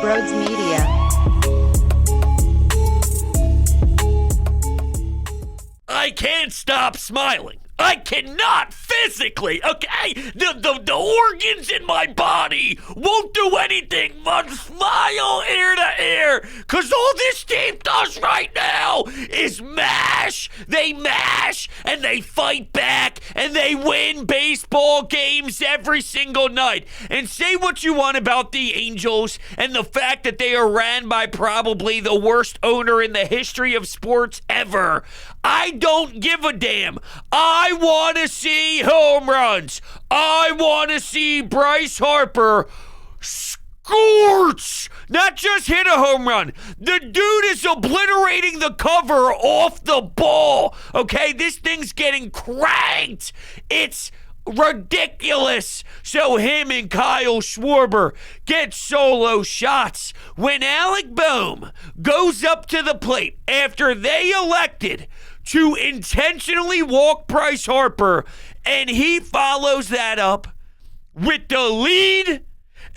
Broads Media. I can't stop smiling. I cannot physically, okay? The organs in my body won't do anything but smile ear to ear, because all this team does right now is mash. They mash, and they fight back, and they win baseball games every single night. And say what you want about the Angels and the fact that they are ran by probably the worst owner in the history of sports ever. I don't give a damn. I want to see home runs. I want to see Bryce Harper scorch, not just hit a home run. The dude is obliterating the cover off the ball. Okay, this thing's getting cranked. It's ridiculous. So him and Kyle Schwarber get solo shots. When Alec Bohm goes up to the plate after they elected to intentionally walk Bryce Harper, and he follows that up with the lead,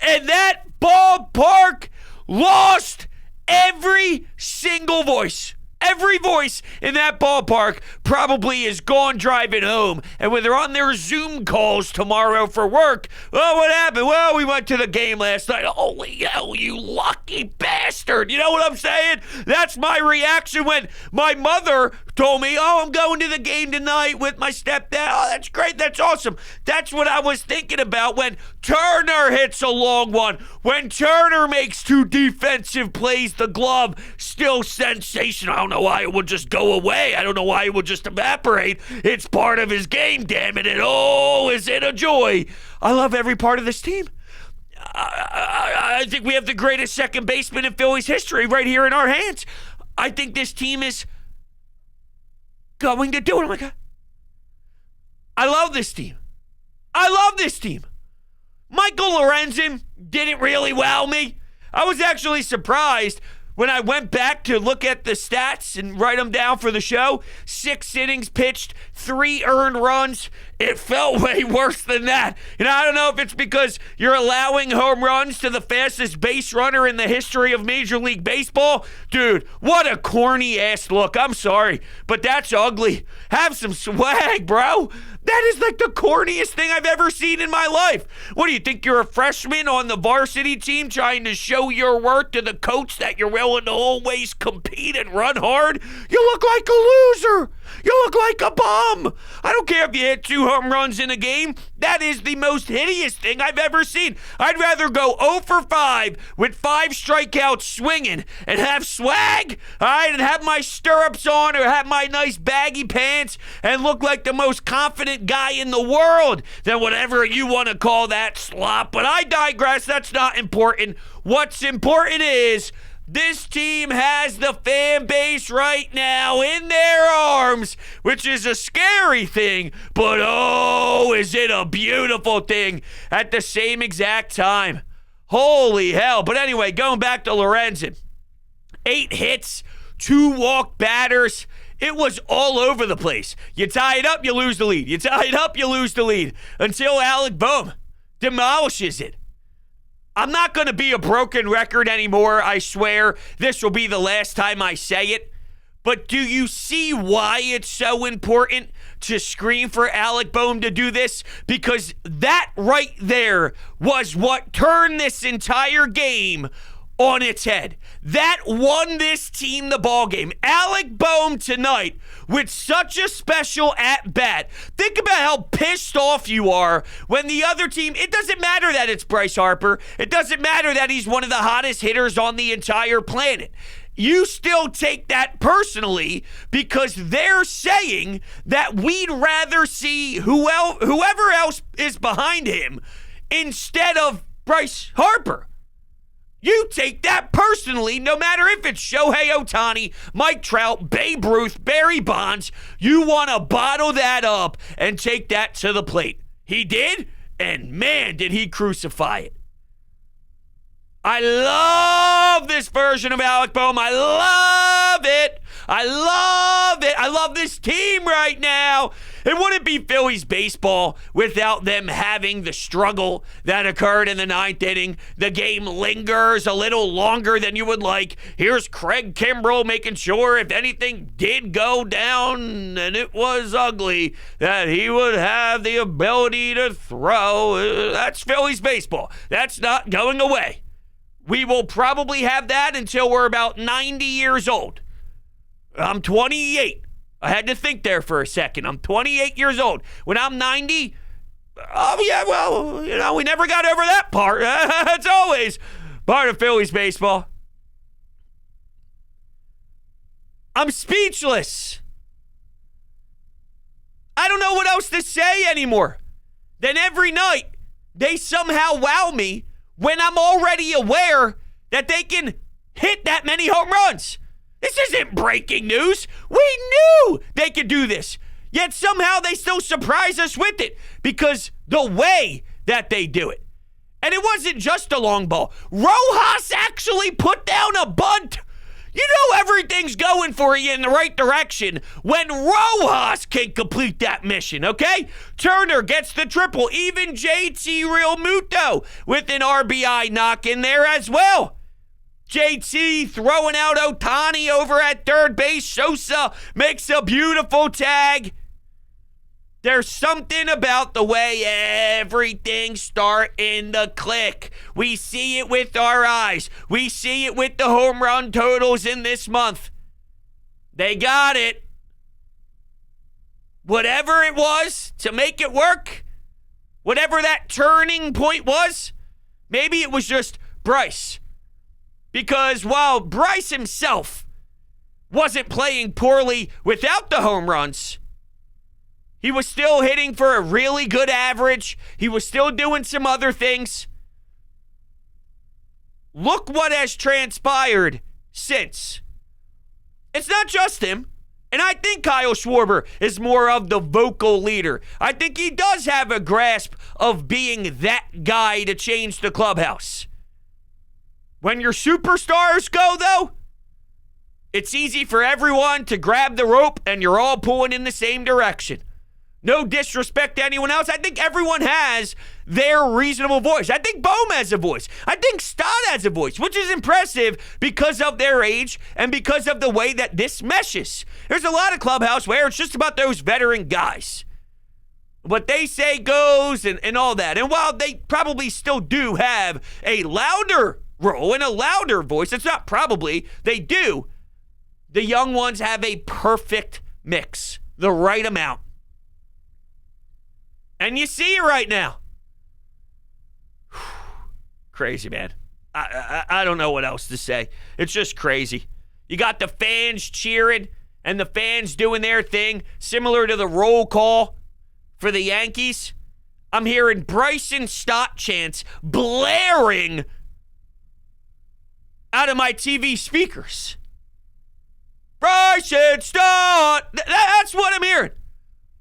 and that ballpark lost every single voice. Every voice in that ballpark probably is gone driving home. And when they're on their Zoom calls tomorrow for work, oh, what happened? Well, we went to the game last night. Holy hell, you lucky bastard. You know what I'm saying? That's my reaction when my mother told me, oh, I'm going to the game tonight with my stepdad. Oh, that's great. That's awesome. That's what I was thinking about when Turner hits a long one. When Turner makes two defensive plays, the glove still sensational. I don't know why it would just go away. I don't know why it would just evaporate. It's part of his game, damn it. And oh, is it a joy. I love every part of this team. I think we have the greatest second baseman in Phillies history right here in our hands. I think this team is going to do it. Oh my God. I love this team. I love this team. Michael Lorenzen didn't really wow me. I was actually surprised when I went back to look at the stats and write them down for the show. 6 innings pitched, 3 earned runs. It felt way worse than that. And I don't know if it's because you're allowing home runs to the fastest base runner in the history of Major League Baseball. Dude, what a corny ass look. I'm sorry, but that's ugly. Have some swag, bro. That is like the corniest thing I've ever seen in my life. What do you think? You're a freshman on the varsity team trying to show your worth to the coach that you're willing to always compete and run hard? You look like a loser. You look like a bum. I don't care if you hit 2 home runs in a game. That is the most hideous thing I've ever seen. I'd rather go 0 for 5 with 5 strikeouts swinging and have swag, all right, and have my stirrups on or have my nice baggy pants and look like the most confident guy in the world than whatever you want to call that slop. But I digress. That's not important. What's important is this team has the fan base right now in their arms, which is a scary thing, but oh, is it a beautiful thing at the same exact time. Holy hell. But anyway, going back to Lorenzen. 8 hits, 2 walk batters. It was all over the place. You tie it up, you lose the lead. You tie it up, you lose the lead. Until Alec Bohm demolishes it. I'm not going to be a broken record anymore, I swear. This will be the last time I say it. But do you see why it's so important to scream for Alec Bohm to do this? Because that right there was what turned this entire game on its head. That won this team the ball game. Alec Bohm tonight with such a special at-bat. Think about how pissed off you are when the other team, it doesn't matter that it's Bryce Harper. It doesn't matter that he's one of the hottest hitters on the entire planet. You still take that personally because they're saying that we'd rather see whoever else is behind him instead of Bryce Harper. You take that personally, no matter if it's Shohei Ohtani, Mike Trout, Babe Ruth, Barry Bonds. You want to bottle that up and take that to the plate. He did, and man, did he crucify it. I love this version of Alec Bohm. I love it. I love it. I love this team right now. It wouldn't be Phillies baseball without them having the struggle that occurred in the ninth inning. The game lingers a little longer than you would like. Here's Craig Kimbrell making sure if anything did go down and it was ugly, that he would have the ability to throw. That's Phillies baseball. That's not going away. We will probably have that until we're about 90 years old. I'm 28. I had to think there for a second. I'm 28 years old. When I'm 90, oh, yeah, well, we never got over that part. That's always part of Phillies baseball. I'm speechless. I don't know what else to say anymore. Then every night, they somehow wow me when I'm already aware that they can hit that many home runs. This isn't breaking news. We knew they could do this. Yet somehow they still surprise us with it because the way that they do it. And it wasn't just a long ball. Rojas actually put down a bunt. You know everything's going for you in the right direction when Rojas can complete that mission, okay? Turner gets the triple. Even JT Realmuto with an RBI knock in there as well. JT throwing out Ohtani over at third base. Sosa makes a beautiful tag. There's something about the way everything's starting to click. We see it with our eyes. We see it with the home run totals in this month. They got it. Whatever it was to make it work, whatever that turning point was, maybe it was just Bryce. Because while Bryce himself wasn't playing poorly without the home runs, he was still hitting for a really good average. He was still doing some other things. Look what has transpired since. It's not just him. And I think Kyle Schwarber is more of the vocal leader. I think he does have a grasp of being that guy to change the clubhouse. When your superstars go, though, it's easy for everyone to grab the rope and you're all pulling in the same direction. No disrespect to anyone else. I think everyone has their reasonable voice. I think Bohm has a voice. I think Stott has a voice, which is impressive because of their age and because of the way that this meshes. There's a lot of clubhouse where it's just about those veteran guys. What they say goes and all that. And while they probably still do have a louder role and a louder voice, it's not probably, they do. The young ones have a perfect mix, the right amount. And you see it right now. Crazy, man. I don't know what else to say. It's just crazy. You got the fans cheering and the fans doing their thing, similar to the roll call for the Yankees. I'm hearing Bryson Stott chants blaring out of my TV speakers. Bryson Stott! That's what I'm hearing.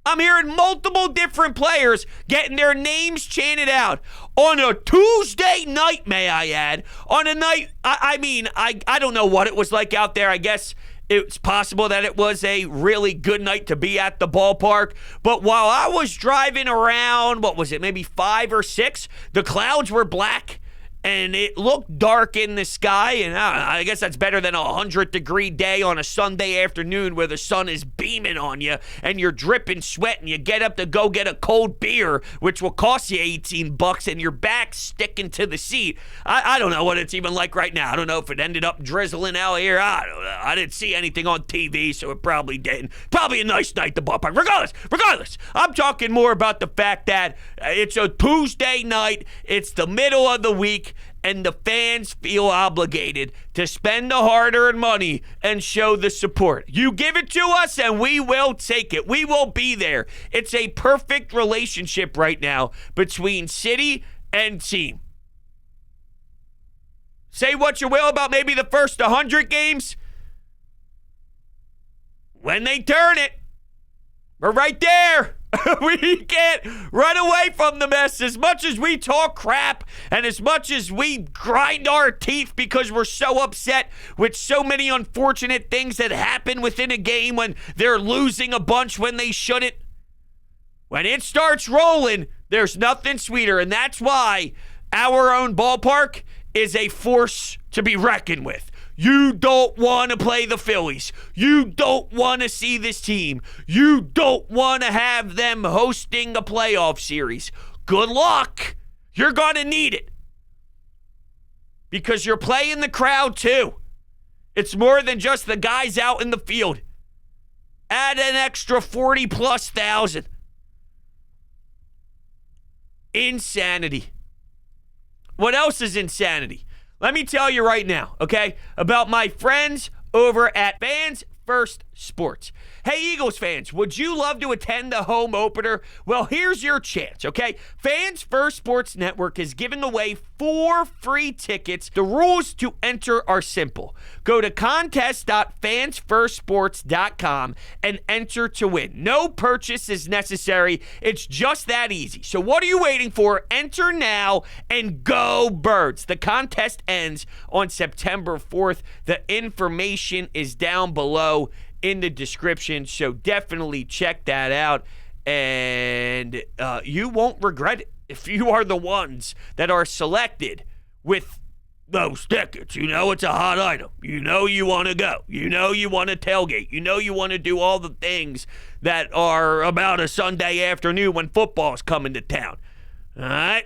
I'm hearing multiple different players getting their names chanted out on a Tuesday night, may I add. On a night, I don't know what it was like out there. I guess it's possible that it was a really good night to be at the ballpark. But while I was driving around, what was it, maybe 5 or 6, the clouds were black. And it looked dark in the sky, and I guess that's better than a 100-degree day on a Sunday afternoon where the sun is beaming on you and you're dripping sweat and you get up to go get a cold beer, which will cost you $18, and your back sticking to the seat. I don't know what it's even like right now. I don't know if it ended up drizzling out here. I don't know. I didn't see anything on TV, so it probably didn't. Probably a nice night at the ballpark. Regardless, I'm talking more about the fact that it's a Tuesday night, it's the middle of the week, and the fans feel obligated to spend the hard-earned money and show the support. You give it to us, and we will take it. We will be there. It's a perfect relationship right now between city and team. Say what you will about maybe the first 100 games. When they turn it, we're right there. We can't run away from the mess. As much as we talk crap and as much as we grind our teeth because we're so upset with so many unfortunate things that happen within a game when they're losing a bunch when they shouldn't, When it starts rolling, there's nothing sweeter, and that's why our own ballpark is a force to be reckoned with. You don't want to play the Phillies. You don't want to see this team. You don't want to have them hosting a playoff series. Good luck. You're going to need it. Because you're playing the crowd too. It's more than just the guys out in the field. Add an extra 40+ thousand. Insanity. What else is insanity? Let me tell you right now, okay, about my friends over at Fans First Sports. Hey, Eagles fans, would you love to attend the home opener? Well, here's your chance, okay? Fans First Sports Network is giving away 4 free tickets. The rules to enter are simple. Go to contest.fansfirstsports.com and enter to win. No purchase is necessary. It's just that easy. So what are you waiting for? Enter now and go Birds. The contest ends on September 4th. The information is down below in the description, so definitely check that out, and you won't regret it if you are the ones that are selected with those tickets. You know it's a hot item. You know you want to go. You know you want to tailgate. You know you want to do all the things that are about a Sunday afternoon when football's coming to town. All right?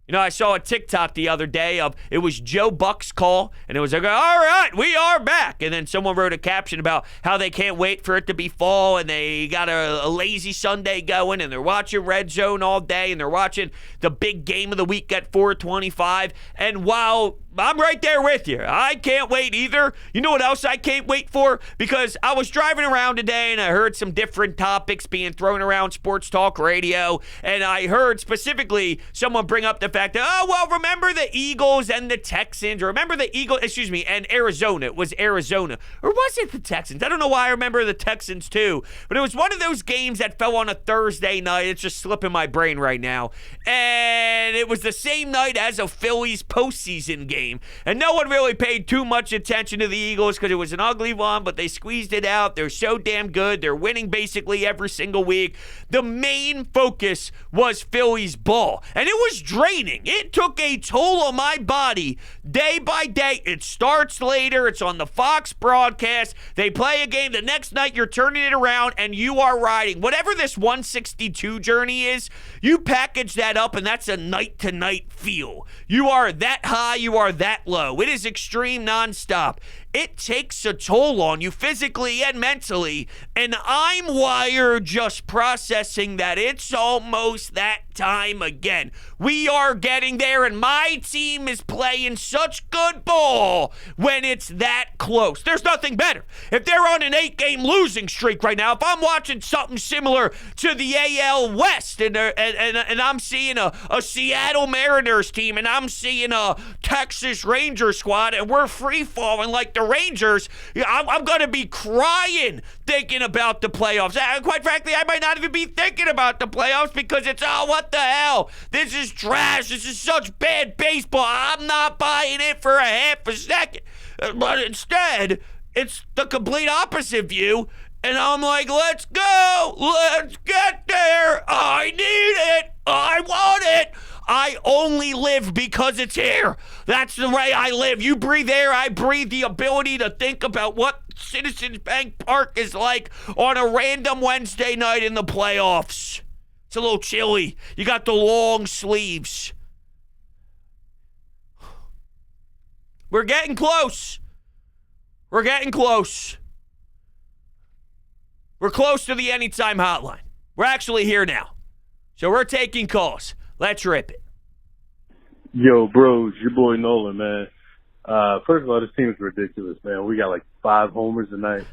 You know, I saw a TikTok the other day of, it was Joe Buck's call, and it was like, all right, we are back. And then someone wrote a caption about how they can't wait for it to be fall, and they got a lazy Sunday going, and they're watching Red Zone all day, and they're watching the big game of the week at 425. And while I'm right there with you, I can't wait either. You know what else I can't wait for? Because I was driving around today, and I heard some different topics being thrown around sports talk radio, and I heard specifically someone bring up the fact that, oh, well, remember the Eagles and the Texans, or remember the Eagles, and Arizona. It was Arizona. Or was it the Texans? I don't know why I remember the Texans too, but it was one of those games that fell on a Thursday night. It's just slipping my brain right now. And it was the same night as a Phillies postseason game. And no one really paid too much attention to the Eagles because it was an ugly one, but they squeezed it out. They're so damn good. They're winning basically every single week. The main focus was Phillies ball, and it was draining. It took a toll on my body day by day. It starts later. It's on the Fox broadcast. They play a game. The next night, you're turning it around, and you are riding. Whatever this 162 journey is, you package that up, and that's a night-to-night feel. You are that high. You are that low. It is extreme nonstop. It takes a toll on you physically and mentally, and I'm wired just processing that it's almost that time again. We are getting there, and my team is playing such good ball when it's that close. There's nothing better. If they're on an 8-game losing streak right now, if I'm watching something similar to the AL West, and I'm seeing a Seattle Mariners team, and I'm seeing a Texas Rangers squad, and we're free-falling like the Rangers, I'm going to be crying thinking about the playoffs. Quite frankly, I might not even be thinking about the playoffs because it's, oh, what the hell? This is trash. This is such bad baseball. I'm not buying it for a half a second. But instead, it's the complete opposite view. And I'm like, let's go. Let's get there. I need it. I want it. I only live because it's here. That's the way I live. You breathe air, I breathe the ability to think about what Citizens Bank Park is like on a random Wednesday night in the playoffs. It's a little chilly. You got the long sleeves. We're getting close. We're getting close. We're close to the Anytime Hotline. We're actually here now. So we're taking calls. Let's rip it. Yo, bros, your boy Nolan, man. First of all, this team is ridiculous, man. We got like 5 homers tonight.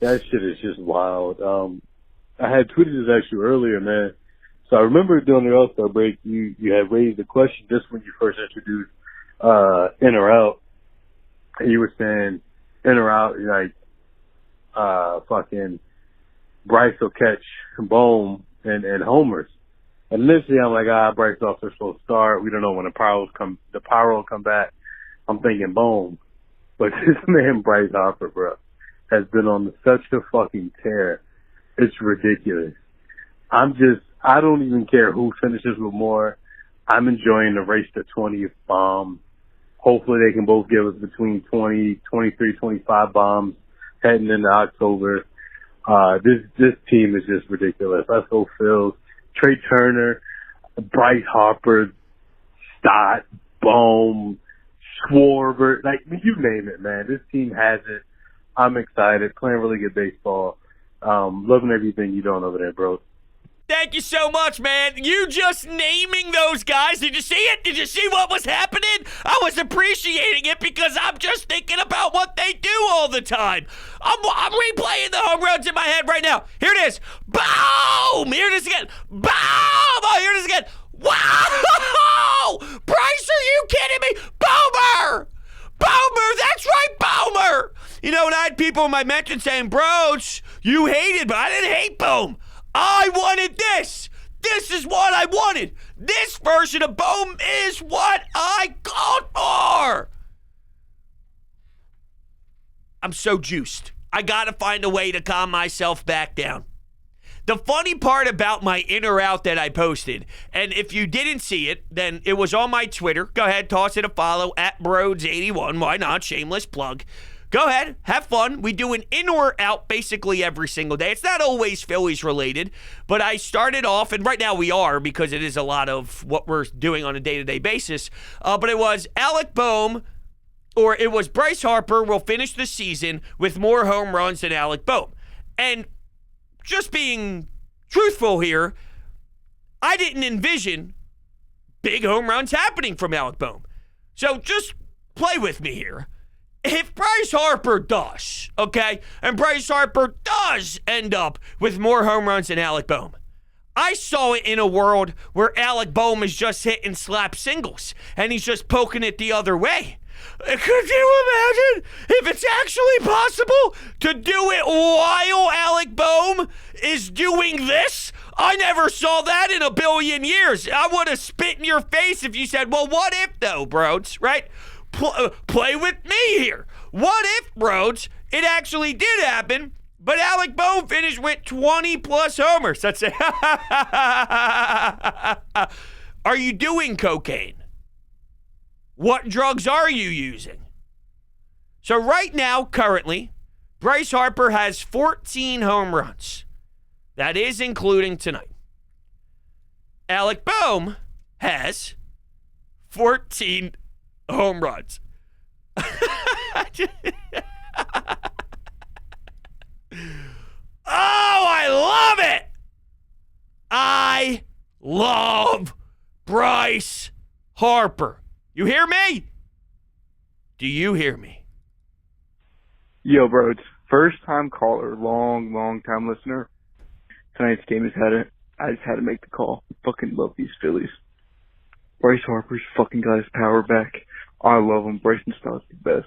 That shit is just wild. I had tweeted this actually earlier, man. So I remember during the All-Star break, you had raised the question just when you first introduced in or out. And you were saying in or out, like fucking Bryce will catch Bohm and homers. And initially, I'm like, Bryce off to a slow start. We don't know when the power will come back. I'm thinking Bohm. But this man, Bryce Harper, bro, has been on such a fucking tear. It's ridiculous. I'm just I don't even care who finishes with more. I'm enjoying the race to 20th bomb. Hopefully they can both give us between 20, 23, 25 bombs heading into October. This team is just ridiculous. Let's go Phils. Trea Turner, Bryce Harper, Stott, Bohm, Schwarber, like, you name it, man. This team has it. I'm excited. Playing really good baseball. Loving everything you're doing over there, bro. Thank you so much, man. You just naming those guys. Did you see it? Did you see what was happening? I was appreciating it because I'm just thinking about what they do all the time. I'm replaying the home runs in my head right now. Here it is. Boom! Here it is again. Boom! Oh, here it is again. Wow! Bryce, are you kidding me? Boomer! Boomer! That's right, Boomer! You know, and I had people in my mention saying, Bros, you hated, but I didn't hate Bohm. I wanted this. This is what I wanted. This version of Bohm is what I called for. I'm so juiced. I got to find a way to calm myself back down. The funny part about my in or out that I posted, and if you didn't see it, then it was on my Twitter. Go ahead, toss it a follow, @Broads81. Why not? Shameless plug. Go ahead, have fun. We do an in or out basically every single day. It's not always Phillies related, but I started off, and right now we are because it is a lot of what we're doing on a day-to-day basis. But it was Alec Bohm, or it was Bryce Harper will finish the season with more home runs than Alec Bohm. And just being truthful here, I didn't envision big home runs happening from Alec Bohm. So just play with me here. If Bryce Harper does, okay, and Bryce Harper does end up with more home runs than Alec Bohm, I saw it in a world where Alec Bohm is just hitting slap singles and he's just poking it the other way. Could you imagine if it's actually possible to do it while Alec Bohm is doing this? I never saw that in a billion years. I would have spit in your face if you said, well, what if though, bros, right? Play with me here. What if, bros, it actually did happen, but Alec Bohm finished with 20-plus homers? That's it. Are you doing cocaine? What drugs are you using? So right now, currently, Bryce Harper has 14 home runs. That is including tonight. Alec Bohm has 14 home runs. Oh, I love it. I love Bryce Harper. You hear me? Do you hear me? Yo, bro, it's first time caller, long time listener. Tonight's game I just had to make the call. Fucking love these Phillies. Bryce Harper's fucking got his power back. I love him. Bryson Stott's the best.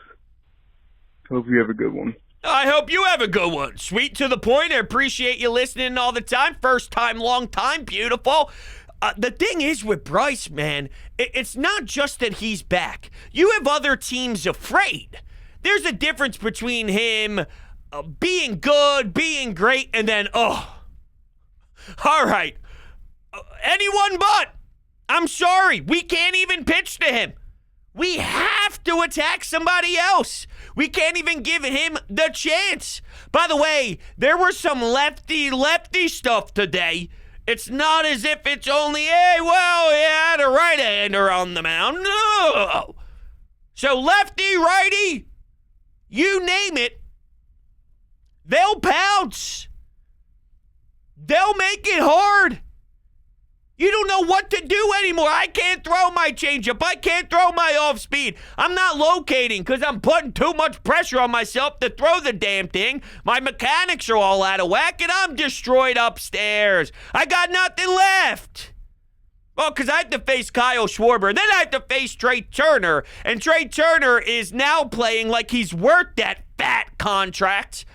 Hope you have a good one. I hope you have a good one. Sweet to the point. I appreciate you listening all the time. First time, long time. Beautiful. The thing is with Bryce, man, it's not just that he's back. You have other teams afraid. There's a difference between him being good, being great, and then, all right, anyone but. I'm sorry. We can't even pitch to him. We have to attack somebody else. We can't even give him the chance. By the way, there was some lefty stuff today. It's not as if it's only, hey, well, he had a right-hander on the mound. No. So lefty, righty, you name it, they'll pounce. They'll make it hard. You don't know what to do anymore. I can't throw my changeup. I can't throw my off speed. I'm not locating because I'm putting too much pressure on myself to throw the damn thing. My mechanics are all out of whack and I'm destroyed upstairs. I got nothing left. Well, because I have to face Kyle Schwarber. Then I have to face Trea Turner. And Trea Turner is now playing like he's worth that fat contract.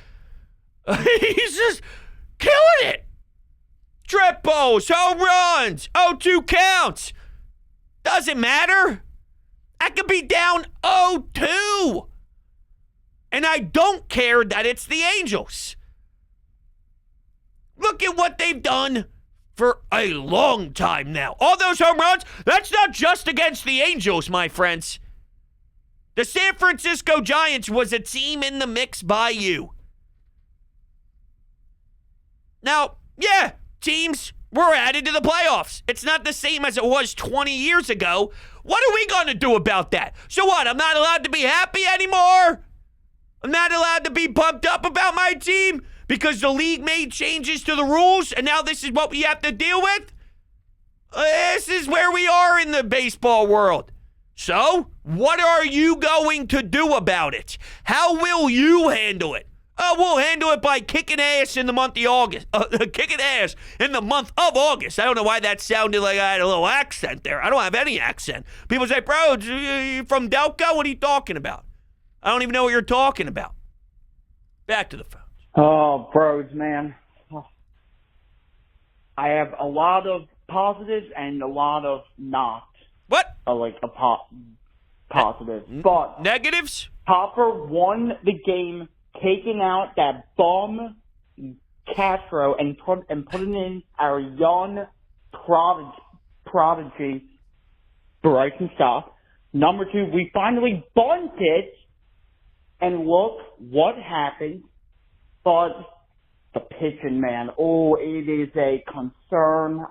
He's just killing it. Triples, home runs, 0-2 counts. Doesn't matter. I could be down 0-2. And I don't care that it's the Angels. Look at what they've done for a long time now. All those home runs, that's not just against the Angels, my friends. The San Francisco Giants was a team in the mix by you. Now, yeah, teams were added to the playoffs. It's not the same as it was 20 years ago. What are we going to do about that? So what, I'm not allowed to be happy anymore? I'm not allowed to be pumped up about my team because the league made changes to the rules and now this is what we have to deal with? This is where we are in the baseball world. So, what are you going to do about it? How will you handle it? We'll handle it by kicking ass in the month of August. Kicking ass in the month of August. I don't know why that sounded like I had a little accent there. I don't have any accent. People say, bro, you from Delco? What are you talking about? I don't even know what you're talking about. Back to the phones. Oh, bros, man. I have a lot of positives and a lot of not. What? Positives. But negatives? Harper won the game, taking out that bum Castro and putting in our young prodigy Bryce Harper. Number 2, we finally bunted, and look what happened. But the pitching, man, it is a concern.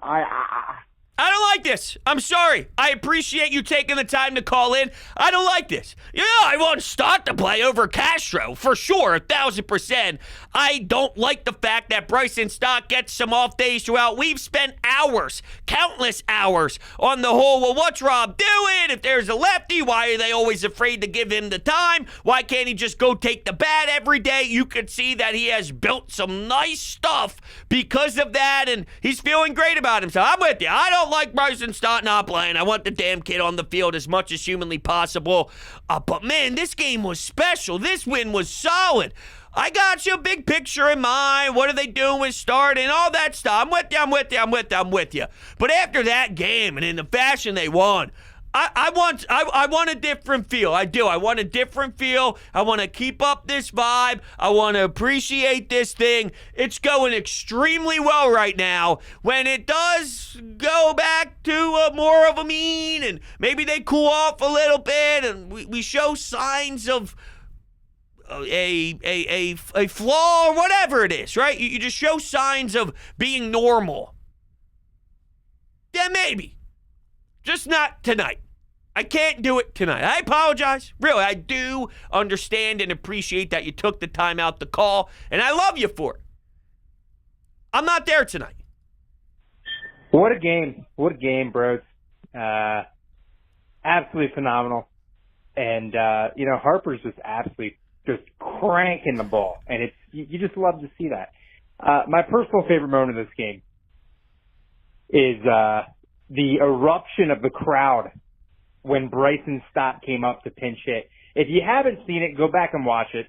I don't like this. I'm sorry. I appreciate you taking the time to call in. I don't like this. Yeah, I want Stott to play over Castro, for sure, 1,000%. I don't like the fact that Bryson Stott gets some off days throughout. We've spent hours, countless hours, on the whole, well, what's Rob doing? If there's a lefty, why are they always afraid to give him the time? Why can't he just go take the bat every day? You could see that he has built some nice stuff because of that, and he's feeling great about himself. I'm with you. I don't like Bryson Stott not playing. I want the damn kid on the field as much as humanly possible. But man, this game was special. This win was solid. I got you, big picture in mind. What are they doing with Stott and all that stuff? I'm with you. But after that game and in the fashion they won, I want a different feel. I do. I want a different feel. I want to keep up this vibe. I want to appreciate this thing. It's going extremely well right now. When it does go back to more of a mean and maybe they cool off a little bit and we show signs of a flaw or whatever it is, right? You just show signs of being normal. Yeah, maybe. Just not tonight. I can't do it tonight. I apologize. Really, I do understand and appreciate that you took the time out to call, and I love you for it. I'm not there tonight. What a game. What a game, bros. Absolutely phenomenal. And, Harper's just absolutely just cranking the ball, and you just love to see that. My personal favorite moment of this game is the eruption of the crowd when Bryson Stott came up to pinch hit. If you haven't seen it, go back and watch it.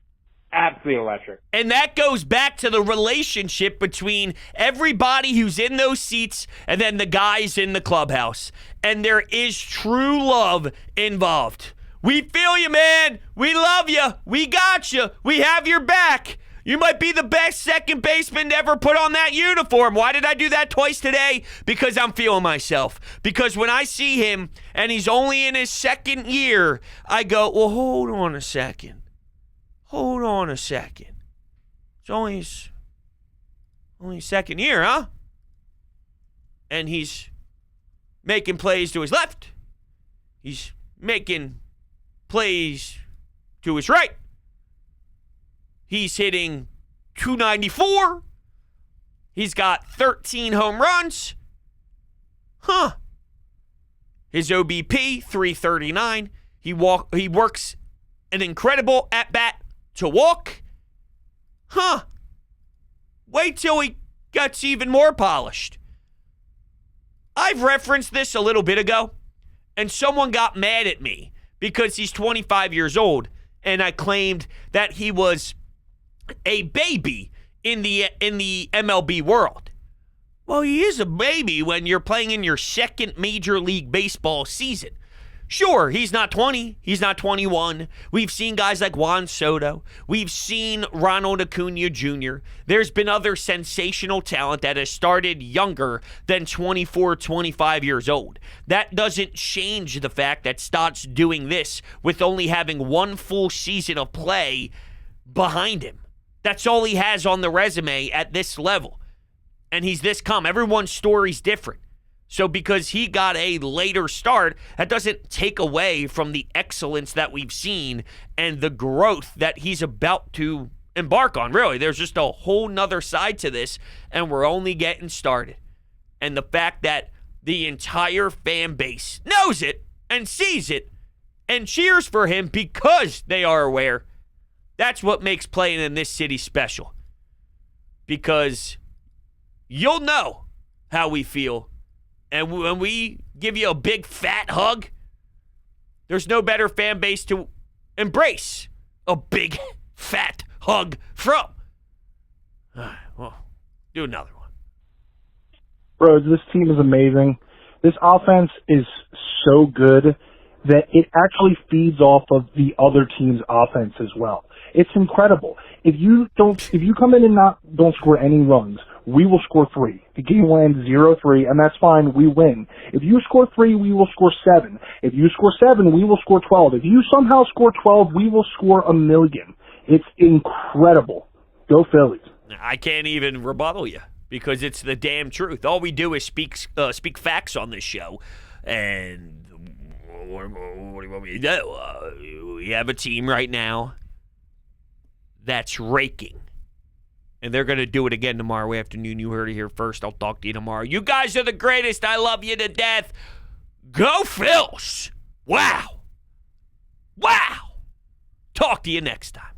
Absolutely electric. And that goes back to the relationship between everybody who's in those seats and then the guys in the clubhouse. And there is true love involved. We feel you, man. We love you. We got you. We have your back. You might be the best second baseman to ever put on that uniform. Why did I do that twice today? Because I'm feeling myself. Because when I see him and he's only in his second year, I go, well, hold on a second. It's only his second year, huh? And he's making plays to his left. He's making plays to his right. He's hitting .294. He's got 13 home runs. His OBP, .339. He works an incredible at-bat to walk. Wait till he gets even more polished. I've referenced this a little bit ago, and someone got mad at me because he's 25 years old, and I claimed that he was a baby in the MLB world. Well, he is a baby when you're playing in your second Major League Baseball season. Sure, he's not 20. He's not 21. We've seen guys like Juan Soto. We've seen Ronald Acuna Jr. There's been other sensational talent that has started younger than 24, 25 years old. That doesn't change the fact that Stott's doing this with only having one full season of play behind him. That's all he has on the resume at this level. And he's this calm. Everyone's story's different. So because he got a later start, that doesn't take away from the excellence that we've seen and the growth that he's about to embark on. Really, there's just a whole nother side to this, and we're only getting started. And the fact that the entire fan base knows it and sees it and cheers for him because they are aware, that's what makes playing in this city special. Because you'll know how we feel. And when we give you a big fat hug, there's no better fan base to embrace a big fat hug from. All right, well, do another one. Bro, this team is amazing. This offense is so good that it actually feeds off of the other team's offense as well. It's incredible. If you come in and don't score any runs, we will score 3. The game will end 0-3, and that's fine. We win. If you score 3, we will score 7. If you score 7, we will score 12. If you somehow score 12, we will score 1,000,000. It's incredible. Go Phillies. I can't even rebuttal you because it's the damn truth. All we do is speak facts on this show, and what do you want me to do? We have a team right now that's raking. And they're going to do it again tomorrow afternoon. You heard it here first. I'll talk to you tomorrow. You guys are the greatest. I love you to death. Go Phils. Wow. Wow. Talk to you next time.